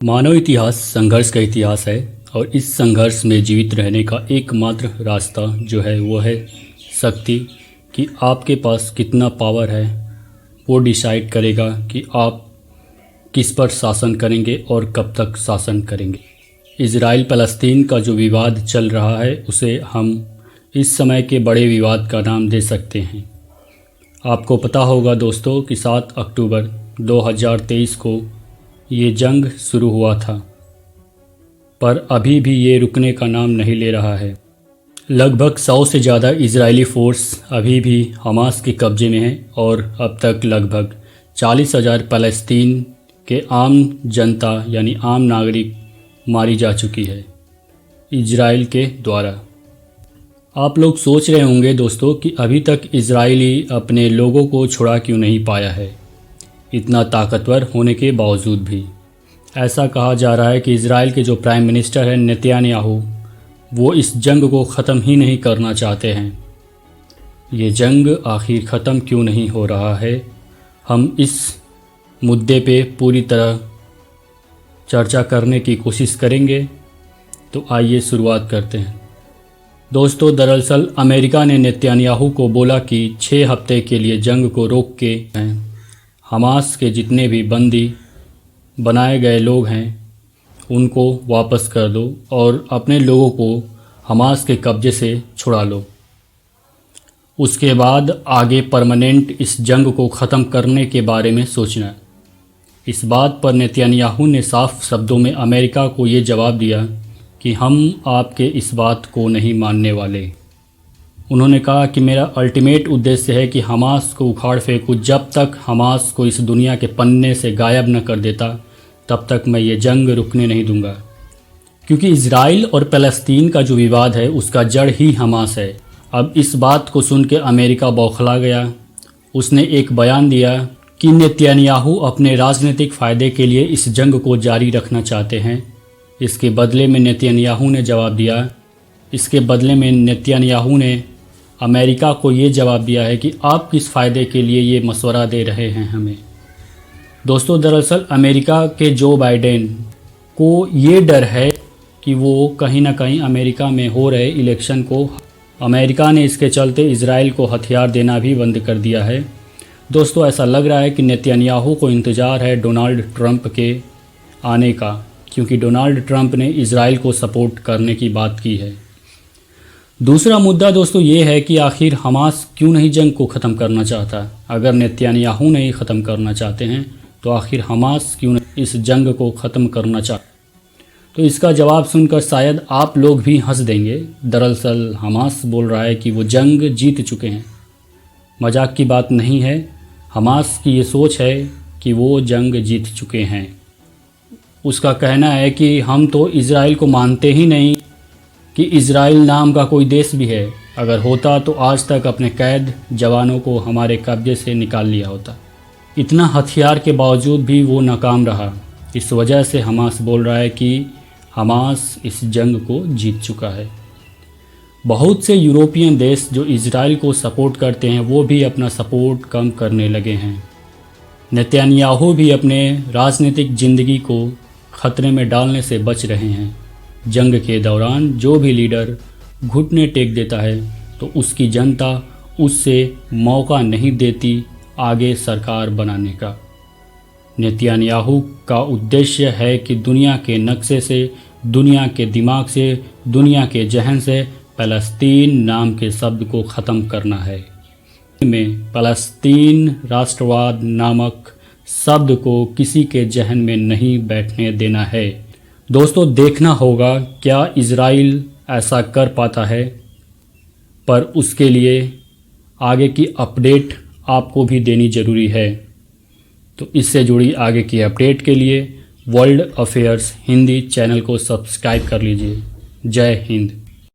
मानव इतिहास संघर्ष का इतिहास है और इस संघर्ष में जीवित रहने का एकमात्र रास्ता जो है वो है शक्ति। कि आपके पास कितना पावर है वो डिसाइड करेगा कि आप किस पर शासन करेंगे और कब तक शासन करेंगे। इजराइल फ़लस्तीन का जो विवाद चल रहा है उसे हम इस समय के बड़े विवाद का नाम दे सकते हैं। आपको पता होगा दोस्तों कि 7 अक्टूबर 2023 को ये जंग शुरू हुआ था, पर अभी भी ये रुकने का नाम नहीं ले रहा है। लगभग 100 से ज़्यादा इजरायली फ़ोर्स अभी भी हमास के कब्ज़े में है और अब तक लगभग 40,000 फ़लस्तीन के आम जनता यानी आम नागरिक मारी जा चुकी है इजराइल के द्वारा। आप लोग सोच रहे होंगे दोस्तों कि अभी तक इजरायली अपने लोगों को छुड़ा क्यों नहीं पाया है, इतना ताकतवर होने के बावजूद भी। ऐसा कहा जा रहा है कि इजराइल के जो प्राइम मिनिस्टर हैं नेतन्याहू, वो इस जंग को ख़त्म ही नहीं करना चाहते हैं। ये जंग आखिर ख़त्म क्यों नहीं हो रहा है, हम इस मुद्दे पे पूरी तरह चर्चा करने की कोशिश करेंगे। तो आइए शुरुआत करते हैं। दोस्तों, दरअसल अमेरिका ने नेतन्याहू को बोला कि 6 हफ्ते के लिए जंग को रोक के हमास के जितने भी बंदी बनाए गए लोग हैं उनको वापस कर दो और अपने लोगों को हमास के कब्ज़े से छुड़ा लो। उसके बाद आगे परमानेंट इस जंग को ख़त्म करने के बारे में सोचना। इस बात पर नेतन्याहू ने साफ शब्दों में अमेरिका को ये जवाब दिया कि हम आपके इस बात को नहीं मानने वाले। उन्होंने कहा कि मेरा अल्टीमेट उद्देश्य है कि हमास को उखाड़ फेंकूं। जब तक हमास को इस दुनिया के पन्ने से गायब न कर देता तब तक मैं ये जंग रुकने नहीं दूंगा, क्योंकि इजराइल और फ़लस्तीन का जो विवाद है उसका जड़ ही हमास है। अब इस बात को सुन के अमेरिका बौखला गया। उसने एक बयान दिया कि नेतन्याहू अपने राजनीतिक फ़ायदे के लिए इस जंग को जारी रखना चाहते हैं। इसके बदले में नेतन्याहू ने जवाब दिया अमेरिका को ये जवाब दिया है कि आप किस फ़ायदे के लिए ये मशवरा दे रहे हैं हमें। दोस्तों, दरअसल अमेरिका के जो बाइडेन को ये डर है कि वो कहीं ना कहीं अमेरिका में हो रहे इलेक्शन को, अमेरिका ने इसके चलते इजराइल को हथियार देना भी बंद कर दिया है। दोस्तों, ऐसा लग रहा है कि नेतन्याहू को इंतज़ार है डोनाल्ड ट्रंप के आने का, क्योंकि डोनाल्ड ट्रंप ने इजराइल को सपोर्ट करने की बात की है। दूसरा मुद्दा दोस्तों ये है कि आखिर हमास क्यों नहीं जंग को ख़त्म करना चाहता। अगर नेतन्याहू नहीं ख़त्म करना चाहते हैं तो आखिर हमास क्यों नहीं इस जंग को ख़त्म करना चाहते। तो इसका जवाब सुनकर शायद आप लोग भी हंस देंगे। दरअसल हमास बोल रहा है कि वो जंग जीत चुके हैं। मजाक की बात नहीं है, हमास की ये सोच है कि वो जंग जीत चुके हैं। उसका कहना है कि हम तो इजराइल को मानते ही नहीं कि इजराइल नाम का कोई देश भी है। अगर होता तो आज तक अपने कैद जवानों को हमारे कब्जे से निकाल लिया होता। इतना हथियार के बावजूद भी वो नाकाम रहा। इस वजह से हमास बोल रहा है कि हमास इस जंग को जीत चुका है। बहुत से यूरोपियन देश जो इजराइल को सपोर्ट करते हैं वो भी अपना सपोर्ट कम करने लगे हैं। नेतन्याहू भी अपने राजनीतिक ज़िंदगी को ख़तरे में डालने से बच रहे हैं। जंग के दौरान जो भी लीडर घुटने टेक देता है तो उसकी जनता उससे मौका नहीं देती आगे सरकार बनाने का। नेतन्याहू का उद्देश्य है कि दुनिया के नक्शे से, दुनिया के दिमाग से, दुनिया के जहन से फ़लस्तीन नाम के शब्द को ख़त्म करना है। में फ़लस्तीन राष्ट्रवाद नामक शब्द को किसी के जहन में नहीं बैठने देना है। दोस्तों, देखना होगा क्या इजराइल ऐसा कर पाता है, पर उसके लिए आगे की अपडेट आपको भी देनी ज़रूरी है। तो इससे जुड़ी आगे की अपडेट के लिए वर्ल्ड अफेयर्स हिंदी चैनल को सब्सक्राइब कर लीजिए। जय हिंद।